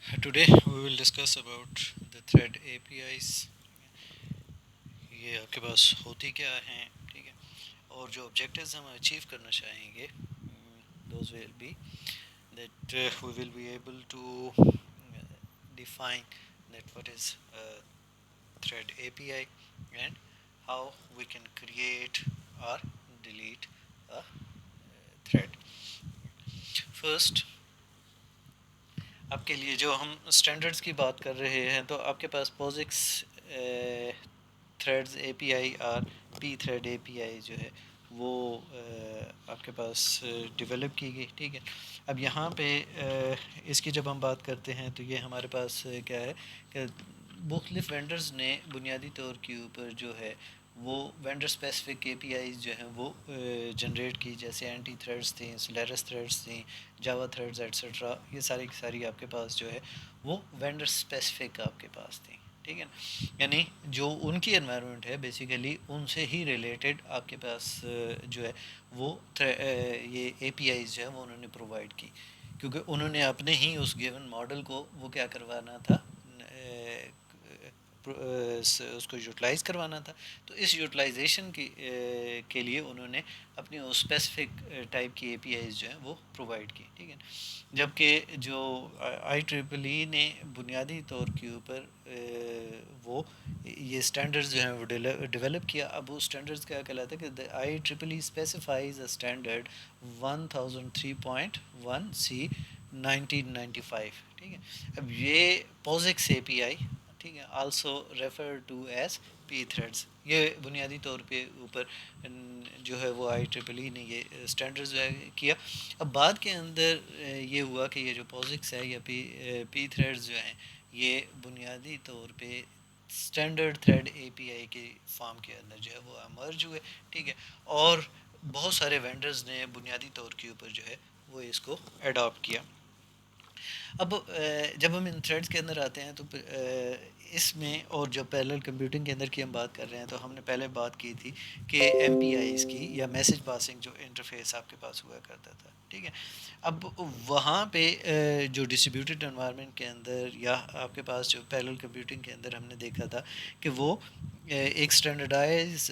Today we will discuss about the thread APIs. یہ آپ کے پاس ہوتی کیا ہیں، ٹھیک ہے، اور جو آبجیکٹیوز ہم اچیو کرنا چاہیں گے those will be that we will be able to define that what is thread API and how we can create or delete a thread. First, آپ کے لیے جو ہم اسٹینڈرڈس کی بات کر رہے ہیں تو آپ کے پاس پوزکس تھریڈز اے پی آئی اور پی تھریڈ اے پی آئی جو ہے وہ آپ کے پاس ڈیولپ کی گئی، ٹھیک ہے۔ اب یہاں پہ اس کی جب ہم بات کرتے ہیں تو یہ ہمارے پاس کیا ہے کہ مختلف وینڈرز نے بنیادی طور کے اوپر جو ہے وہ vendor specific a P Is جو ہیں وہ جنریٹ کی، جیسے اینٹی تھریڈس تھیں، سولیرس تھریڈس تھیں، جاوا تھریڈز ایٹسٹرا، یہ ساری کی ساری آپ کے پاس جو ہے وہ وینڈر اسپیسیفک آپ کے پاس تھیں، ٹھیک ہے نا۔ یعنی جو ان کی انوائرمنٹ ہے بیسیکلی ان سے ہی ریلیٹڈ آپ کے پاس جو ہے وہ یہ اے پی آئیز جو ہے وہ انہوں نے پرووائڈ کی، کیونکہ انہوں نے اپنے ہی اس گیون ماڈل کو وہ کیا کروانا تھا، اس کو یوٹیلائز کروانا تھا۔ تو اس یوٹیلائزیشن کی کے لیے انہوں نے اپنی اسپیسیفک ٹائپ کی اے پی آئیز جو ہیں وہ پرووائڈ کی، ٹھیک ہے۔ جبکہ جو آئی ٹریپل ای نے بنیادی طور کے اوپر وہ یہ اسٹینڈرڈز جو ہیں وہ ڈیولپ کیا۔ اب وہ اسٹینڈرڈز کیا کہلاتے ہیں کہ I triple E specifies a standard 1003.1 سی 1995، ٹھیک ہے۔ اب یہ پوزکس اے پی آئی، ٹھیک ہے، also refer to as P threads, یہ بنیادی طور پہ اوپر جو ہے وہ آئی ٹریپل ای نے یہ اسٹینڈرڈ جو ہے کیا۔ اب بعد کے اندر یہ ہوا کہ یہ جو پوزکس ہے یا پی تھریڈز جو ہیں یہ بنیادی طور پہ اسٹینڈرڈ تھریڈ اے پی آئی کے فارم کے اندر جو ہے وہ امرج ہوئے، ٹھیک ہے، اور بہت سارے وینڈرز نے بنیادی طور کے اوپر جو ہے وہ اس کو اڈاپٹ کیا۔ اب جب ہم ان تھریڈس کے اندر آتے ہیں تو اس میں، اور جب پیرلل کمپیوٹنگ کے اندر کی ہم بات کر رہے ہیں تو ہم نے پہلے بات کی تھی کہ ایم پی آئیز کی یا میسج پاسنگ جو انٹرفیس آپ کے پاس ہوا کرتا تھا، ٹھیک ہے۔ اب وہاں پہ جو ڈسٹریبیوٹیڈ انوائرمنٹ کے اندر یا آپ کے پاس جو پیرلل کمپیوٹنگ کے اندر ہم نے دیکھا تھا کہ وہ ایک اسٹینڈرڈائز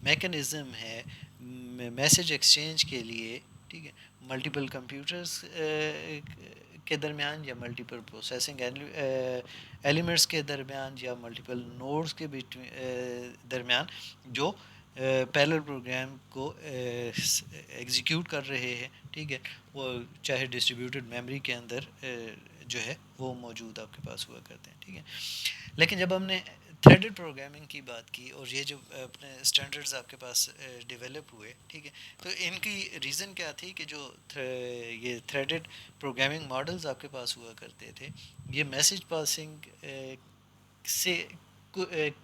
میکانزم ہے میسج ایکسچینج کے لیے، ٹھیک ہے، ملٹیپل کمپیوٹرز کے درمیان یا ملٹیپل پروسیسنگ ایلیمنٹس کے درمیان یا ملٹیپل نوڈز کے درمیان جو پیرلل پروگرام کو ایگزیکیوٹ کر رہے ہیں، ٹھیک ہے، وہ چاہے ڈسٹریبیوٹیڈ میموری کے اندر جو ہے وہ موجود آپ کے پاس ہوا کرتے ہیں، ٹھیک ہے۔ لیکن جب ہم نے تھریڈڈ پروگرامنگ کی بات کی اور یہ جو اپنے اسٹینڈرڈز آپ کے پاس ڈیولپ ہوئے، ٹھیک ہے، تو ان کی ریزن کیا تھی کہ جو یہ تھریڈڈ پروگرامنگ ماڈلز آپ کے پاس ہوا کرتے تھے یہ میسج پاسنگ سے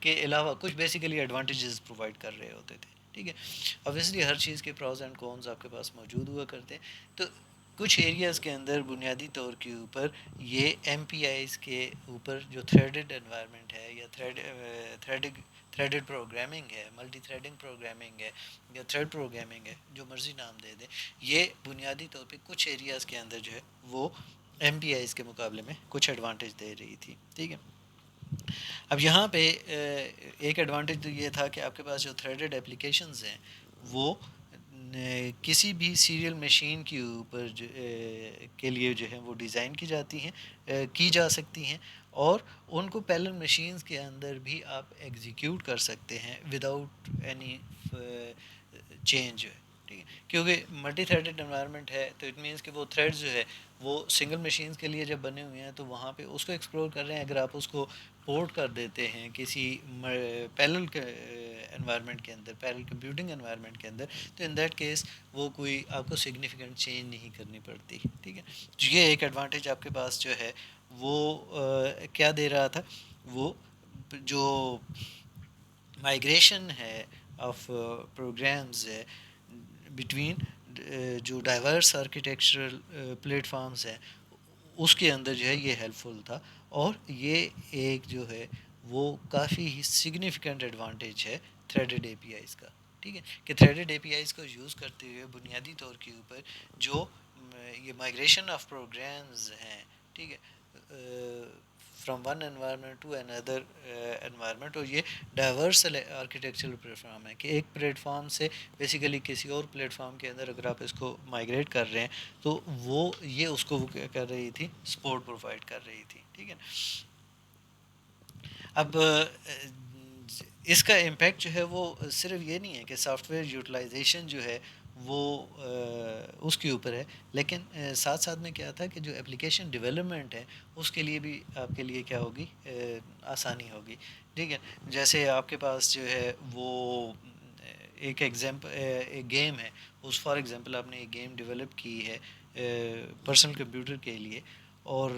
کے علاوہ کچھ بیسیکلی ایڈوانٹیجز پرووائڈ کر رہے ہوتے تھے، ٹھیک ہے۔ اوبویسلی ہر چیز کے پراز اینڈ کونز آپ کے پاس موجود ہوا کرتے ہیں، تو کچھ ایریاز کے اندر بنیادی طور کے اوپر یہ ایم پی آئیز کے اوپر جو تھریڈڈ انوائرمنٹ ہے یا تھریڈڈ پروگرامنگ ہے، ملٹی تھریڈنگ پروگرامنگ ہے یا تھریڈ پروگرامنگ ہے، جو مرضی نام دے دیں، یہ بنیادی طور پہ کچھ ایریاز کے اندر جو ہے وہ ایم پی آئیز کے مقابلے میں کچھ ایڈوانٹیج دے رہی تھی، ٹھیک ہے۔ اب یہاں پہ ایک ایڈوانٹیج تو یہ تھا کہ آپ کے پاس جو تھریڈڈ اپلیکیشنز ہیں وہ کسی بھی سیریل مشین کے اوپر کے لیے جو ہے وہ ڈیزائن کی جاتی ہیں، کی جا سکتی ہیں، اور ان کو پیرلل مشینز کے اندر بھی آپ ایگزیکیوٹ کر سکتے ہیں وداؤٹ اینی چینج، ٹھیک ہے، کیونکہ ملٹی تھریڈڈ انوائرمنٹ ہے تو اٹ مینس کہ وہ تھریڈز جو ہے وہ سنگل مشینز کے لیے جب بنے ہوئے ہیں تو وہاں پہ اس کو ایکسپلور کر رہے ہیں، اگر آپ اس کو پورٹ کر دیتے ہیں کسی پیرلل انوائرمنٹ کے اندر، پیرلل کمپیوٹنگ انوائرمنٹ کے اندر، تو ان دیٹ کیس وہ کوئی آپ کو سگنیفیکنٹ چینج نہیں کرنی پڑتی، ٹھیک ہے۔ یہ ایک ایڈوانٹیج آپ کے پاس جو ہے وہ کیا دے رہا تھا، وہ جو مائگریشن ہے آف پروگرامز ہے بٹوین جو ڈائیورس آرکیٹیکچرل پلیٹ فارمز ہیں اس کے اندر جو ہے یہ ہیلپ فل تھا، اور یہ ایک جو ہے وہ کافی ہی سگنیفیکنٹ ایڈوانٹیج ہے تھریڈڈ اے پی آئیز کا، ٹھیک ہے، کہ تھریڈڈ اے پی آئیز کو یوز کرتے ہوئے بنیادی طور کے اوپر جو یہ مائگریشن آف پروگرامز ہیں ٹھیک ہے، from one environment to another environment. اور یہ ڈائیورس آرکیٹیکچرل پلیٹ فارم ہے کہ ایک پلیٹ فارم سے بیسیکلی کسی اور پلیٹ فارم کے اندر اگر آپ اس کو مائگریٹ کر رہے ہیں تو وہ یہ اس کو وہ کیا کر رہی تھی، سپورٹ پرووائڈ کر رہی تھی. ٹھیک ہے. اب اس کا امپیکٹ جو ہے وہ صرف یہ نہیں ہے کہ سافٹ ویئر یوٹیلائزیشن جو ہے وہ اس کے اوپر ہے، لیکن ساتھ ساتھ میں کیا تھا کہ جو اپلیکیشن ڈیولپمنٹ ہے اس کے لیے بھی آپ کے لیے کیا ہوگی، آسانی ہوگی. ٹھیک ہے. جیسے آپ کے پاس جو ہے وہ ایک ایگزامپل ایک گیم ہے، اس فار ایگزامپل آپ نے ایک گیم ڈیولپ کی ہے پرسنل کمپیوٹر کے لیے، اور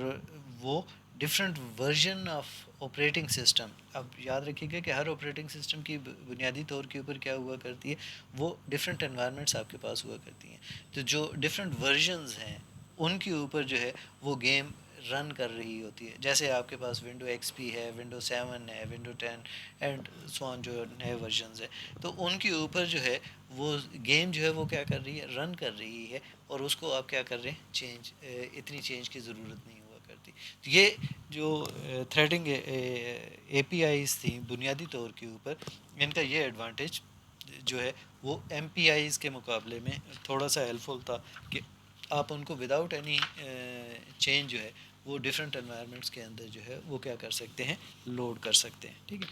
وہ different version of operating system. اب یاد رکھیے گا کہ ہر آپریٹنگ سسٹم کی بنیادی طور کے اوپر کیا ہوا کرتی ہے، وہ ڈفرینٹ انوائرمنٹس آپ کے پاس ہوا کرتی ہیں. تو جو ڈفرینٹ ورژنز ہیں ان کے اوپر جو ہے وہ گیم رن کر رہی ہوتی ہے. جیسے آپ کے پاس ونڈو ایکس پی ہے، ونڈو 7 ہے، ونڈو 10 اینڈ سو آن، جو نئے ورژنز ہیں، تو ان کے اوپر جو ہے وہ گیم جو ہے وہ کیا کر رہی ہے، رن کر رہی ہے. اور اس کو آپ کیا کر رہے ہیں، چینج، اتنی چینج کی ضرورت نہیں ہوا کرتی. یہ جو تھریڈنگ اے پی آئیز تھیں بنیادی طور کے اوپر، ان کا یہ ایڈوانٹیج جو ہے وہ ایم پی آئیز کے مقابلے میں تھوڑا سا ہیلپ فل تھا کہ آپ ان کو وداؤٹ اینی چینج جو ہے وہ ڈفرینٹ انوائرمنٹس کے اندر جو ہے وہ کیا کر سکتے ہیں، لوڈ کر سکتے ہیں. ٹھیک ہے.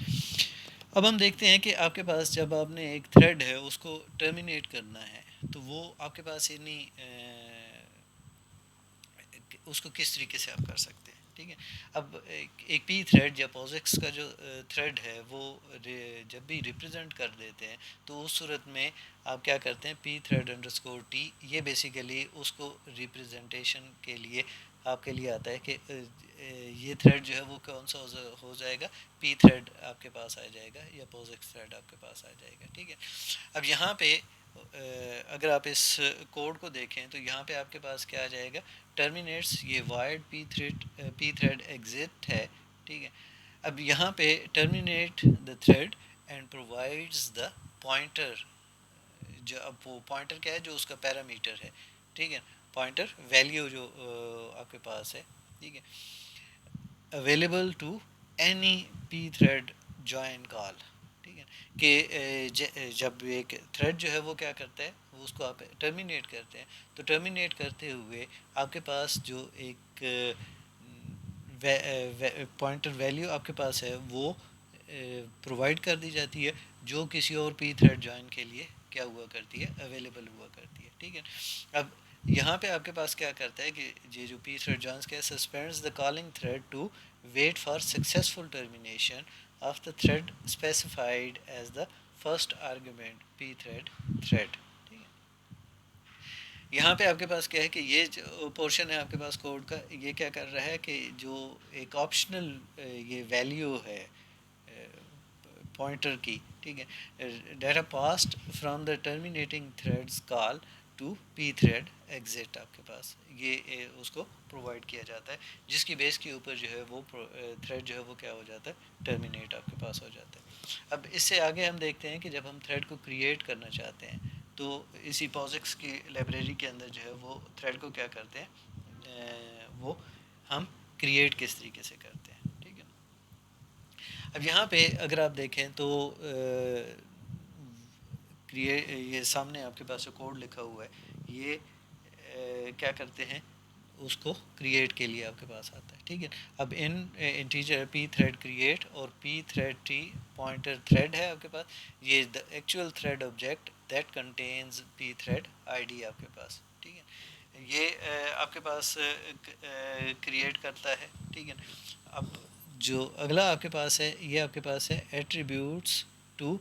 اب ہم دیکھتے ہیں کہ آپ کے پاس جب آپ نے ایک تھریڈ ہے اس کو ٹرمینیٹ کرنا ہے تو وہ آپ کے پاس اتنی اس کو کس طریقے سے آپ کر سکتے ہیں. ٹھیک ہے. اب ایک پی تھریڈ یا پوزکس کا جو تھریڈ ہے وہ جب بھی ریپرزینٹ کر دیتے ہیں تو اس صورت میں آپ کیا کرتے ہیں، پی تھریڈ انڈرسکور ٹی، یہ بیسیکلی اس کو ریپرزینٹیشن کے لیے آپ کے لیے آتا ہے کہ یہ تھریڈ جو ہے وہ کون سا ہو جائے گا، پی تھریڈ آپ کے پاس آ جائے گا یا پوزکس تھریڈ آپ کے پاس آ جائے گا. ٹھیک ہے. اب یہاں پہ اگر آپ اس کوڈ کو دیکھیں تو یہاں پہ آپ کے پاس کیا آ جائے گا، ٹرمینیٹس یہ وائڈ پی تھریڈ ایگزٹ ہے. ٹھیک ہے. اب یہاں پہ terminate the thread and provides the pointer. جو اب وہ پوائنٹر کیا ہے، جو اس کا پیرامیٹر ہے. ٹھیک ہے. پوائنٹر ویلیو جو آپ کے پاس ہے. ٹھیک ہے. Available to any P thread join call. ٹھیک ہے. کہ جب ایک تھریڈ جو ہے وہ کیا کرتا ہے، اس کو آپ ٹرمینیٹ کرتے ہیں تو ٹرمینیٹ کرتے ہوئے آپ کے پاس جو ایک پوائنٹر ویلیو آپ کے پاس ہے وہ پرووائڈ کر دی جاتی ہے، جو کسی اور پی تھریڈ جوائن کے لیے کیا ہوا کرتی ہے، اویلیبل ہوا کرتی ہے. ٹھیک ہے. اب یہاں پہ آپ کے پاس کیا کرتا ہے کہ یہ جو پی تھریڈ جوائنس کیا suspends the calling thread to wait for successful termination of the thread specified as the first argument P thread thread. ٹھیک ہے. یہاں پہ آپ کے پاس کیا ہے کہ یہ جو پورشن ہے آپ کے پاس کوڈ کا، یہ کیا کر رہا ہے کہ جو ایک آپشنل یہ ویلیو ہے پوائنٹر کی. ٹھیک ہے. Data passed from the terminating threads call to P thread exit آپ کے پاس یہ اس کو پرووائڈ کیا جاتا ہے، جس کی بیس کے اوپر جو ہے وہ تھریڈ جو ہے وہ کیا ہو جاتا ہے، ٹرمینیٹ آپ کے پاس ہو جاتا ہے. اب اس سے آگے ہم دیکھتے ہیں کہ جب ہم تھریڈ کو کریٹ کرنا چاہتے ہیں تو اسی پوزکس کی لائبریری کے اندر جو ہے وہ تھریڈ کو کیا کرتے ہیں، وہ ہم کریٹ کس طریقے سے کرتے ہیں. ٹھیک ہے. اب یہاں پہ اگر آپ دیکھیں تو یہ سامنے آپ کے پاس جو کوڈ لکھا ہوا ہے یہ کیا کرتے ہیں، اس کو کریٹ کے لیے آپ کے پاس آتا ہے. ٹھیک ہے. اب انٹیجر پی تھریڈ کریٹ اور P thread T pointer thread ہے آپ کے پاس، یہ the actual thread object that contains P thread I D آپ کے پاس. ٹھیک ہے. یہ آپ کے پاس کریٹ کرتا ہے. ٹھیک ہے. اب جو اگلا آپ کے پاس ہے یہ آپ کے پاس ہے attributes to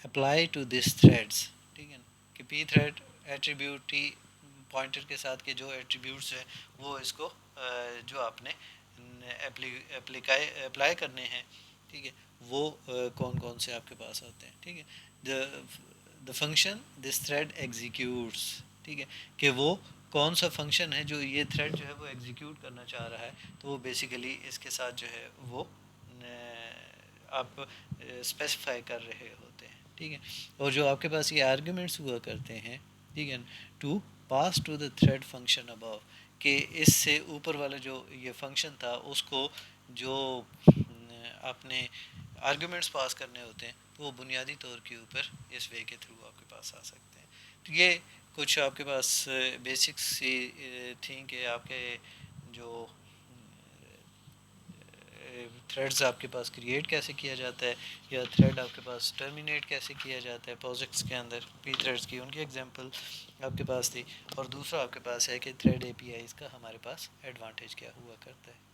apply to this threads. ٹھیک ہے. کہ P thread attribute T pointer کے ساتھ کے جو ایٹریبیوٹس ہیں وہ اس کو جو آپ نے اپلائی کرنے ہیں. ٹھیک ہے. وہ کون کون سے آپ کے پاس آتے ہیں. ٹھیک ہے. The function this thread executes. ٹھیک ہے. کہ وہ کون سا فنکشن ہے جو یہ تھریڈ جو ہے وہ ایگزیکیوٹ کرنا چاہ رہا ہے، تو وہ بیسیکلی اس کے ساتھ جو ہے وہ آپ اسپیسیفائی کر رہے ہوتے ہیں. ٹھیک ہے. اور جو آپ کے پاس یہ آرگومنٹس ہوا کرتے ہیں، ٹھیک ہے، to pass to the thread function ابو، کہ اس سے اوپر والا جو یہ فنکشن تھا اس کو جو اپنے آرگومنٹس پاس کرنے ہوتے ہیں وہ بنیادی طور کے اوپر اس وے کے تھرو آپ کے پاس آ سکتے ہیں. تو یہ کچھ آپ کے پاس بیسکس سی تھیں کہ آپ کے جو تھریڈز آپ کے پاس کریٹ کیسے کیا جاتا ہے یا تھریڈ آپ کے پاس ٹرمینیٹ کیسے کیا جاتا ہے پروجیکٹس کے اندر پی تھریڈز کی ان کی ایگزامپل آپ کے پاس تھی. اور دوسرا آپ کے پاس ہے کہ تھریڈ اے پی آئیز کا ہمارے پاس ایڈوانٹیج کیا ہوا کرتا ہے.